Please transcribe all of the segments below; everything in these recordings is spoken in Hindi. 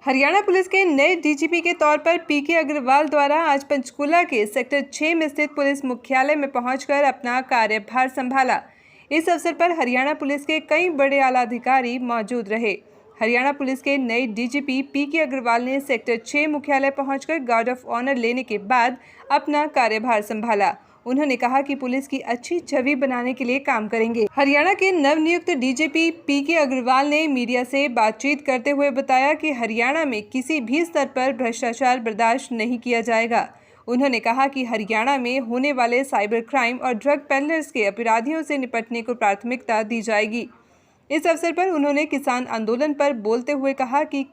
हरियाणा पुलिस के नए डीजीपी के तौर पर पीके अग्रवाल द्वारा आज पंचकूला के सेक्टर 6 में स्थित पुलिस मुख्यालय में पहुंचकर अपना कार्यभार संभाला। इस अवसर पर हरियाणा पुलिस के कई बड़े आला अधिकारी मौजूद रहे। हरियाणा पुलिस के नए डीजीपी पीके अग्रवाल ने सेक्टर 6 मुख्यालय पहुंचकर गार्ड ऑफ ऑनर लेने के बाद अपना कार्यभार संभाला। उन्होंने कहा कि पुलिस की अच्छी छवि बनाने के लिए काम करेंगे। हरियाणा के नवनियुक्त डीजीपी पीके अग्रवाल ने मीडिया से बातचीत करते हुए बताया कि हरियाणा में किसी भी स्तर पर भ्रष्टाचार बर्दाश्त नहीं किया जाएगा। उन्होंने कहा कि हरियाणा में होने वाले साइबर क्राइम और ड्रग पेडलर्स के अपराधियों से निपटने को प्राथमिकता दी जाएगी। इस अवसर पर उन्होंने किसान आंदोलन पर बोलते हुए कहा कि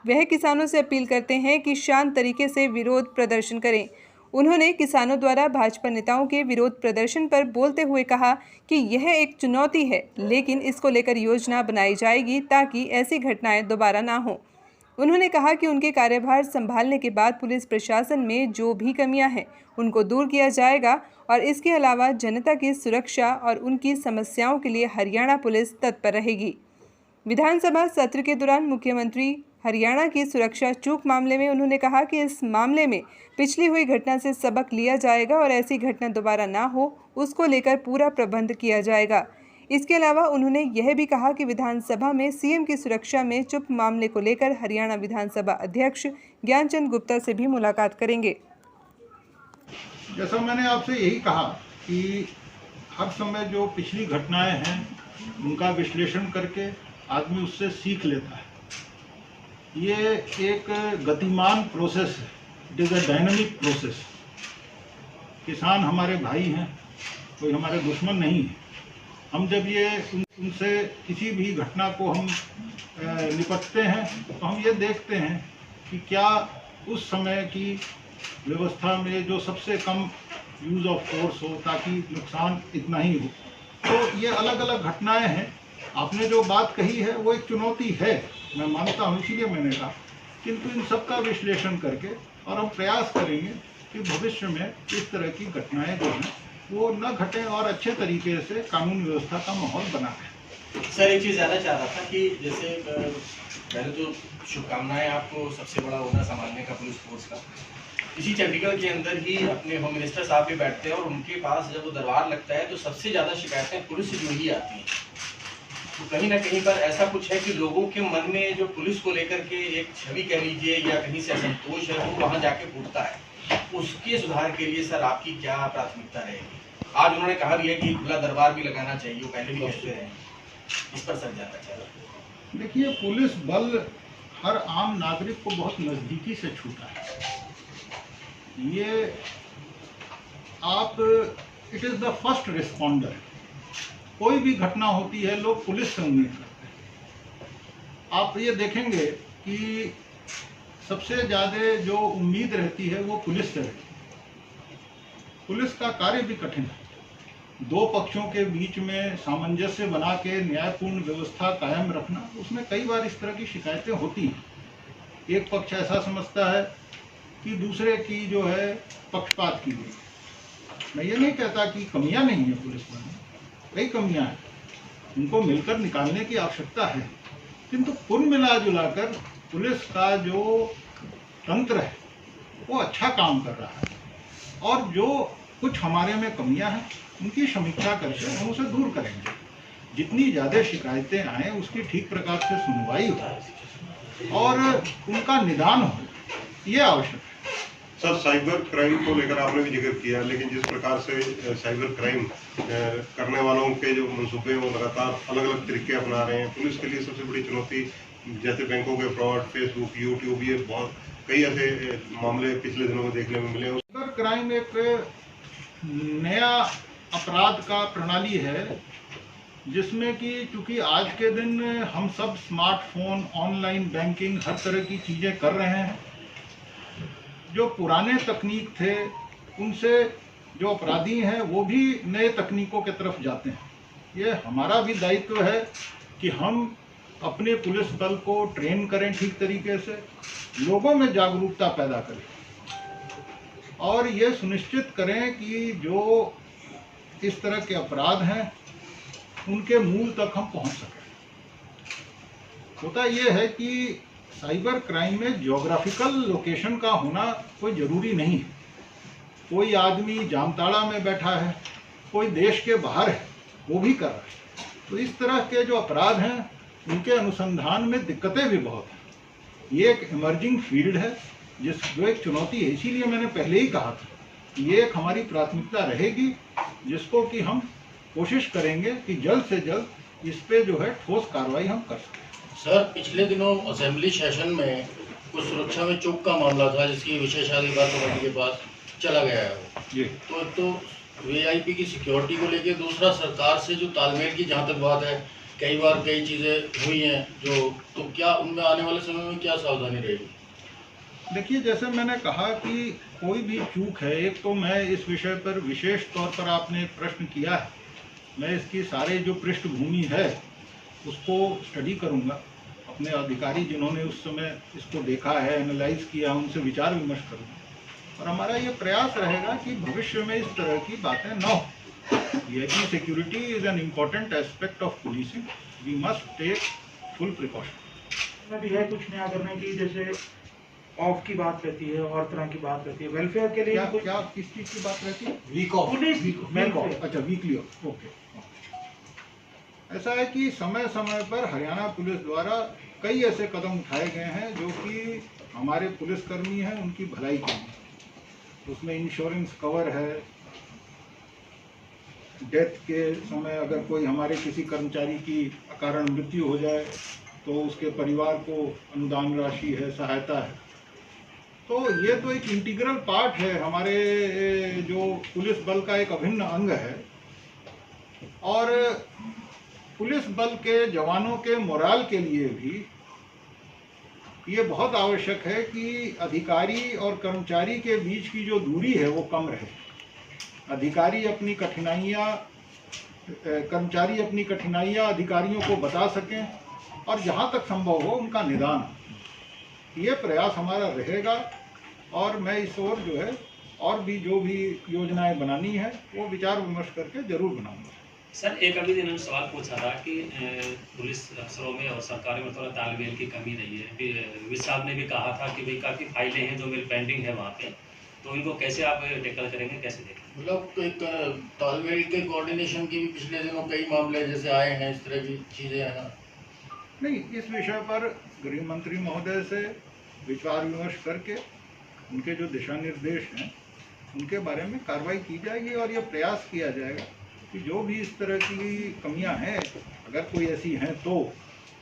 वह किसानों से अपील करते हैं कि शांत तरीके से विरोध प्रदर्शन करें। उन्होंने किसानों द्वारा भाजपा नेताओं के विरोध प्रदर्शन पर बोलते हुए कहा कि यह एक चुनौती है, लेकिन इसको लेकर योजना बनाई जाएगी ताकि ऐसी घटनाएं दोबारा ना हो। उन्होंने कहा कि उनके कार्यभार संभालने के बाद पुलिस प्रशासन में जो भी कमियां हैं उनको दूर किया जाएगा और इसके अलावा जनता की सुरक्षा और उनकी समस्याओं के लिए हरियाणा पुलिस तत्पर रहेगी। विधानसभा सत्र के दौरान मुख्यमंत्री हरियाणा की सुरक्षा चूक मामले में उन्होंने कहा कि इस मामले में पिछली हुई घटना से सबक लिया जाएगा और ऐसी घटना दोबारा ना हो उसको लेकर पूरा प्रबंध किया जाएगा। इसके अलावा उन्होंने यह भी कहा कि विधानसभा में सीएम की सुरक्षा में चुप मामले को लेकर हरियाणा विधानसभा अध्यक्ष ज्ञानचंद गुप्ता से भी मुलाकात करेंगे। जैसा मैंने आपसे यही कहा कि हर समय जो पिछली घटनाएं हैं उनका विश्लेषण करके आदमी उससे सीख लेता है। ये एक गतिमान प्रोसेस है, it is a dynamic process. किसान हमारे भाई हैं, कोई हमारे दुश्मन नहीं है। हम जब ये उनसे किसी भी घटना को हम निपटते हैं तो हम ये देखते हैं कि क्या उस समय की व्यवस्था में जो सबसे कम यूज़ ऑफ फोर्स हो ताकि नुकसान इतना ही हो। तो ये अलग अलग घटनाएं हैं। आपने जो बात कही है वो एक चुनौती है, मैं मानता हूँ, इसीलिए मैंने कहा, किंतु इन सब का विश्लेषण करके और हम प्रयास करेंगे कि भविष्य में इस तरह की घटनाएं जो हैं वो न घटें और अच्छे तरीके से कानून व्यवस्था का माहौल बना रहे। सर, एक चीज़ जानना चाह रहा था कि जैसे पहले तो शुभकामनाएं आपको, सबसे बड़ा होना संभालने का पुलिस फोर्स का। इसी चंडीगढ़ के अंदर ही अपने होम मिनिस्टर साहब भी बैठते हैं और उनके पास जब वो दरबार लगता है तो सबसे ज़्यादा शिकायतें पुलिस से जो ही आती हैं। तो कहीं ना कहीं पर ऐसा कुछ है कि लोगों के मन में जो पुलिस को लेकर के एक छवि कह लीजिए या कहीं से असंतोष है वो वहाँ जाके फूटता है। उसके सुधार के लिए सर आपकी क्या प्राथमिकता रहेगी? आज उन्होंने कहा भी है कि खुला दरबार भी लगाना चाहिए, वो पहले भी कहते रहे, इस पर सर जानना चाह रहा हूँ। देखिए, पुलिस बल हर आम नागरिक को बहुत नज़दीकी से छूता है। ये आप it is the first responder. कोई भी घटना होती है लोग पुलिस से उम्मीद करते हैं। आप ये देखेंगे कि सबसे ज़्यादा जो उम्मीद रहती है वो पुलिस से रहती है। पुलिस का कार्य भी कठिन है। दो पक्षों के बीच में सामंजस्य बना के न्यायपूर्ण व्यवस्था कायम रखना, उसमें कई बार इस तरह की शिकायतें होती हैं। एक पक्ष ऐसा समझता है कि दूसरे की जो है पक्षपात की गई। मैं ये नहीं कहता कि कमियां नहीं है पुलिस में, कई कमियां हैं, उनको मिलकर निकालने की आवश्यकता है, किंतु कुल मिला जुलाकर पुलिस का जो तंत्र है वो अच्छा काम कर रहा है और जो कुछ हमारे में कमियां हैं उनकी समीक्षा करके हम उसे दूर करेंगे। जितनी ज़्यादा शिकायतें आएँ उसकी ठीक प्रकार से सुनवाई हो और उनका निदान हो, ये आवश्यक है। सर, साइबर क्राइम को लेकर आपने भी जिक्र किया, लेकिन जिस प्रकार से साइबर क्राइम करने वालों के जो मंसूबे हैं वो लगातार अलग अलग तरीके अपना रहे हैं। पुलिस के लिए सबसे बड़ी चुनौती जैसे बैंकों के फ्रॉड, फेसबुक, यूट्यूब, ये बहुत कई ऐसे मामले पिछले दिनों में देखने में मिले। साइबर क्राइम एक नया अपराध का प्रणाली है जिसमें कि चूँकि आज के दिन हम सब स्मार्टफोन, ऑनलाइन बैंकिंग, हर तरह की चीज़ें कर रहे हैं। जो पुराने तकनीक थे उनसे जो अपराधी हैं वो भी नए तकनीकों की तरफ जाते हैं। ये हमारा भी दायित्व है कि हम अपने पुलिस बल को ट्रेन करें ठीक तरीके से, लोगों में जागरूकता पैदा करें और ये सुनिश्चित करें कि जो इस तरह के अपराध हैं उनके मूल तक हम पहुंच सकें। होता ये है कि साइबर क्राइम में ज्योग्राफिकल लोकेशन का होना कोई ज़रूरी नहीं है। कोई आदमी जामताड़ा में बैठा है, कोई देश के बाहर है, वो भी कर रहा है। तो इस तरह के जो अपराध हैं उनके अनुसंधान में दिक्कतें भी बहुत हैं। ये एक इमर्जिंग फील्ड है जो एक चुनौती है। इसीलिए मैंने पहले ही कहा था कि ये एक हमारी प्राथमिकता रहेगी, जिसको कि हम कोशिश करेंगे कि जल्द से जल्द इस पे जो है ठोस कार्रवाई हम कर सकें। सर, पिछले दिनों असेंबली सेशन में कुछ सुरक्षा में चूक का मामला था, जिसकी विशेषाधिकार कमेटी के पास चला गया है वो। जी। तो वीआईपी की सिक्योरिटी को लेके, दूसरा सरकार से जो तालमेल की जहाँ तक बात है, कई बार कई चीज़ें हुई हैं तो क्या उनमें आने वाले समय में क्या सावधानी रहेगी? देखिए, जैसे मैंने कहा कि कोई भी चूक है, एक तो मैं इस विषय पर विशेष तौर पर आपने प्रश्न किया है, मैं इसकी सारे जो पृष्ठभूमि है उसको स्टडी करूंगा। अपने अधिकारी जिन्होंने उस समय इसको देखा है, एनालाइज किया, उनसे विचार विमर्श करूंगा। और हमारा ये प्रयास रहेगा कि भविष्य में इस तरह की बातें न हो। VIP security is an important aspect of policing, we must take full precaution. में भी है कुछ नया करने की, जैसे ऑफ की बात रहती है और तरह की बात रहती है, वेलफेयर के लिए कुछ क्या किस चीज़ की बात रहती है? Week off police week off, अच्छा वीकली ऑफ, ओके। ऐसा है कि समय समय पर हरियाणा पुलिस द्वारा कई ऐसे कदम उठाए गए हैं जो कि हमारे पुलिसकर्मी हैं उनकी भलाई के लिए। उसमें इंश्योरेंस कवर है, डेथ के समय अगर कोई हमारे किसी कर्मचारी की अकारण मृत्यु हो जाए तो उसके परिवार को अनुदान राशि है, सहायता है। तो ये तो एक इंटीग्रल पार्ट है, हमारे जो पुलिस बल का एक अभिन्न अंग है। और पुलिस बल के जवानों के मोराल के लिए भी ये बहुत आवश्यक है कि अधिकारी और कर्मचारी के बीच की जो दूरी है वो कम रहे। अधिकारी अपनी कठिनाइयाँ, कर्मचारी अपनी कठिनाइयाँ अधिकारियों को बता सकें और जहाँ तक संभव हो उनका निदान हो। ये प्रयास हमारा रहेगा और मैं इस ओर जो है और भी जो भी योजनाएं बनानी है वो विचार विमर्श करके जरूर बनाऊंगा। सर, एक अभी इन्होंने सवाल पूछा था कि पुलिस अफसरों में और सरकारी में थोड़ा तालमेल की कमी रही है। विज साहब ने भी कहा था कि भाई काफ़ी फाइलें हैं जो मेरी पेंडिंग है वहाँ पे, तो इनको कैसे आप टैकल करेंगे, कैसे देखें? मतलब एक तालमेल के कोऑर्डिनेशन की भी पिछले दिनों कई मामले जैसे आए हैं, इस तरह की चीज़ें हैं ना? नहीं, इस विषय पर गृह मंत्री महोदय से विचार विमर्श करके उनके जो दिशा निर्देश हैं उनके बारे में कार्रवाई की जाएगी और ये प्रयास किया जाएगा कि जो भी इस तरह की कमियां हैं, अगर कोई ऐसी हैं तो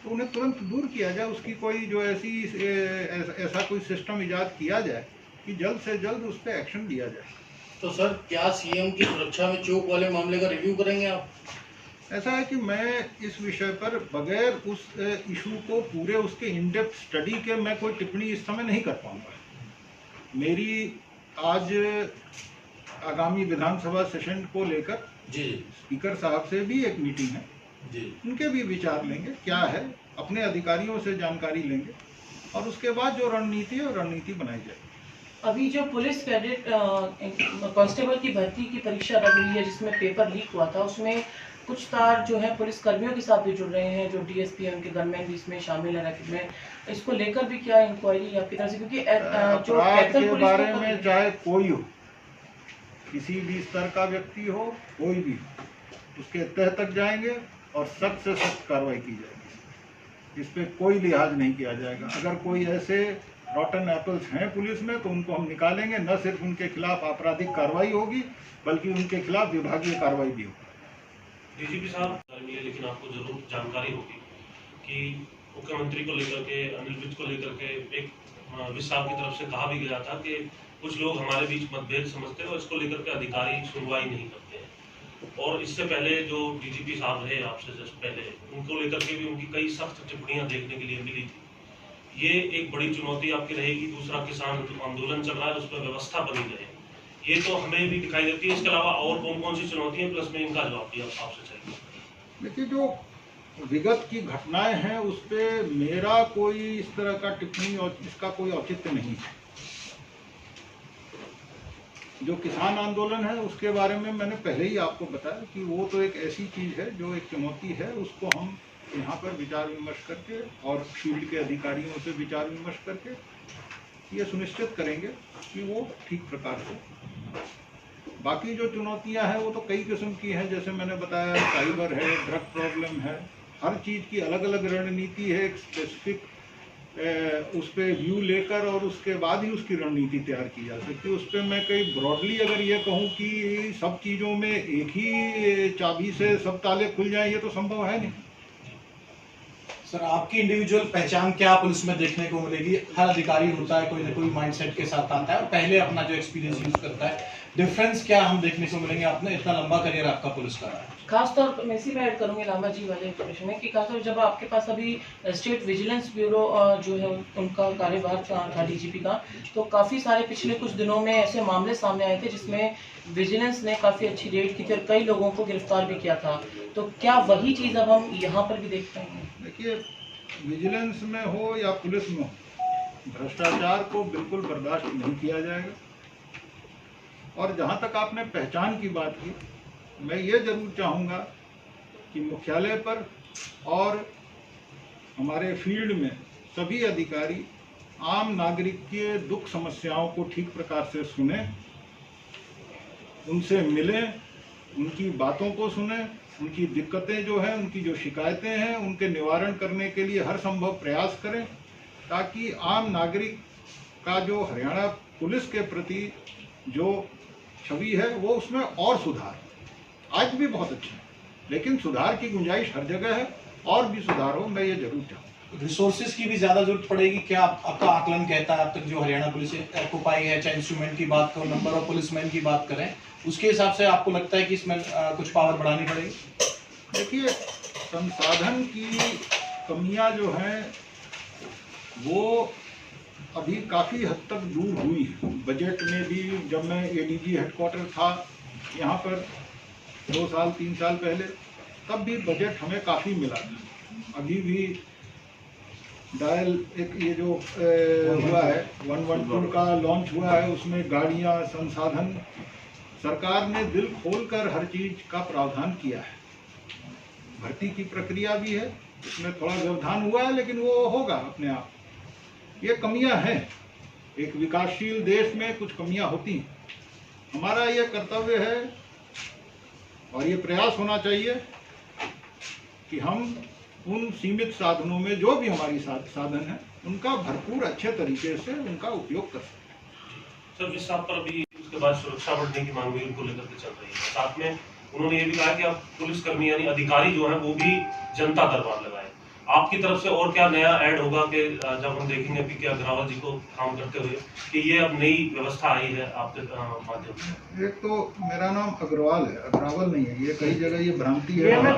उन्हें तुरंत दूर किया जाए। उसकी कोई जो ऐसा कोई सिस्टम इजाद किया जाए कि जल्द से जल्द उस पर एक्शन लिया जाए। तो सर, क्या सीएम की सुरक्षा में चूक वाले मामले का रिव्यू करेंगे आप? ऐसा है कि मैं इस विषय पर बगैर उस इशू को पूरे उसके इन डेप्थ स्टडी के मैं कोई टिप्पणी इस समय नहीं कर पाऊंगा। मेरी आज आगामी विधानसभा सेशन को लेकर जी स्पीकर साहब से भी एक मीटिंग है, जी। उनके भी विचार लेंगे, क्या है अपने अधिकारियों से जानकारी लेंगे और उसके बाद जो रणनीति है रणनीति बनाई जाएगी। अभी जो पुलिस कैडेट कांस्टेबल की भर्ती की परीक्षा लग रही है जिसमें पेपर लीक हुआ था, उसमें कुछ तार जो है पुलिस कर्मियों के साथ भी जुड़ रहे हैं, जो डीएसपी है उनके गनमैन भी इसमें शामिल है रैकेट में। इसको लेकर भी क्या इंक्वायरी आपकी तरफ से, क्योंकि जो अपराध कैथल के पुलिस बारे में चाहे कोई हो, किसी भी स्तर का व्यक्ति हो, कोई भी हो, उसके तह तक जाएंगे और सख्त से सख्त कार्रवाई की जाएगी। इस पे कोई लिहाज नहीं किया जाएगा। अगर कोई ऐसे रॉटन एप्पल्स हैं पुलिस में तो उनको हम निकालेंगे। न सिर्फ उनके खिलाफ आपराधिक कार्रवाई होगी बल्कि उनके खिलाफ विभागीय कार्रवाई भी होगी। डीजीपी साहब मिले, लेकिन आपको जरूर जानकारी होगी कि मुख्यमंत्री को लेकर के, अनिल विज को लेकर के एक विज साहब की तरफ से कहा भी गया था कि कुछ लोग हमारे बीच मतभेद समझते हैं और इसको लेकर के अधिकारी सुनवाई नहीं करते हैं। और इससे पहले जो डीजीपी साहब रहे आपसे जस्ट पहले, उनको लेकर के भी उनकी कई सख्त टिप्पणियां देखने के लिए मिली थी। ये एक बड़ी चुनौती आपकी रहेगी। दूसरा, किसान आंदोलन चल रहा है, उस पर व्यवस्था बनी रहे, ये तो हमें भी दिखाई देती है। इसके अलावा और कौन कौन सी चुनौतियां, प्लस में इनका जवाब भी आपसे चाहिए। देखिए, जो विगत की घटनाएं हैं उस पर मेरा कोई इस तरह का टिप्पणी और इसका कोई औचित्य नहीं है। जो किसान आंदोलन है उसके बारे में मैंने पहले ही आपको बताया कि वो तो एक ऐसी चीज़ है जो एक चुनौती है, उसको हम यहाँ पर विचार विमर्श करके और फील्ड के अधिकारियों से विचार विमर्श करके ये सुनिश्चित करेंगे कि वो ठीक प्रकार से। बाकी जो चुनौतियां हैं वो तो कई किस्म की हैं, जैसे मैंने बताया साइबर है, ड्रग प्रॉब्लम है, हर चीज़ की अलग अलग रणनीति है, एक स्पेसिफिक उस पर व्यू लेकर और उसके बाद ही उसकी रणनीति तैयार की जा सकती है। उस पर मैं कई ब्रॉडली अगर ये कहूँ कि सब चीज़ों में एक ही चाबी से सब ताले खुल जाएं, ये तो संभव है नहीं। सर, आपकी इंडिविजुअल पहचान क्या पुलिस में देखने को मिलेगी? हर अधिकारी होता है, कोई ना कोई माइंडसेट के साथ आता है और पहले अपना जो एक्सपीरियंस यूज करता है, डिफरेंस क्या हम देखने को मिलेंगे? आपने इतना लंबा करियर आपका पुलिस का रहा है। खासतौर पर मैं इसी में ऐड करूँगी लामा जी वाले प्रश्न में कि खासतौर जब आपके पास अभी स्टेट विजिलेंस ब्यूरो जो है उनका कार्यभार था डीजीपी का, तो काफ़ी सारे पिछले कुछ दिनों में ऐसे मामले सामने आए थे जिसमें विजिलेंस ने काफ़ी अच्छी रेड की थी और कई लोगों को गिरफ्तार भी किया था। तो क्या वही चीज़ अब हम यहाँ पर भी देख पाएंगे? देखिए, विजिलेंस में हो या पुलिस में हो, भ्रष्टाचार को बिल्कुल बर्दाश्त नहीं किया जाएगा। और जहाँ तक आपने पहचान की बात की, मैं ये जरूर चाहूँगा कि मुख्यालय पर और हमारे फील्ड में सभी अधिकारी आम नागरिक के दुख समस्याओं को ठीक प्रकार से सुने, उनसे मिलें, उनकी बातों को सुने, उनकी दिक्कतें जो हैं, उनकी जो शिकायतें हैं, उनके निवारण करने के लिए हर संभव प्रयास करें, ताकि आम नागरिक का जो हरियाणा पुलिस के प्रति जो छवि है वो उसमें और सुधार। आज भी बहुत अच्छा है, लेकिन सुधार की गुंजाइश हर जगह है, और भी सुधार हो, मैं ये जरूर चाहूँगा। रिसोर्सेज की भी ज्यादा जरूरत पड़ेगी क्या? आपका आकलन कहता है अब तक जो हरियाणा पुलिस को पाई है, चाहे इंस्ट्रूमेंट की बात करो, नंबर ऑफ पुलिसमैन की बात करें, उसके हिसाब से आपको लगता है कि इसमें कुछ पावर बढ़ानी पड़ेगी? देखिए, संसाधन की कमियां जो हैं वो अभी काफ़ी हद तक दूर हुई है। बजट में भी जब मैं एडीजी हेडक्वार्टर था यहाँ पर 2 साल 3 साल पहले, तब भी बजट हमें काफ़ी मिला। अभी भी डायल एक ये जो हुआ है 112 का लॉन्च हुआ है, उसमें गाड़ियाँ, संसाधन, सरकार ने दिल खोलकर हर चीज़ का प्रावधान किया है। भर्ती की प्रक्रिया भी है, उसमें थोड़ा व्यवधान हुआ है, लेकिन वो होगा अपने आप। ये कमियां हैं, एक विकासशील देश में कुछ कमियां होती हैं। हमारा ये कर्तव्य है और ये प्रयास होना चाहिए कि हम उन सीमित साधनों में जो भी हमारी साधन है उनका भरपूर अच्छे तरीके से उनका उपयोग कर सकें। सर, विसाप पर अभी उसके बाद सुरक्षा बढ़ने की मांग भी उनको लेकर के चल रही है। साथ में उन्होंने ये भी कहा कि अब पुलिसकर्मी यानी अधिकारी जो है वो भी जनता दरबार लगाए। आपकी तरफ से और क्या नया ऐड होगा कि जब हम देखेंगे पीके अग्रवाल जी को काम करते हुए कि ये अब नई व्यवस्था आई है आपके माध्यम से? एक तो मेरा नाम अग्रवाल है, अग्रवाल नहीं है, ये कई जगह ये भ्रांति है।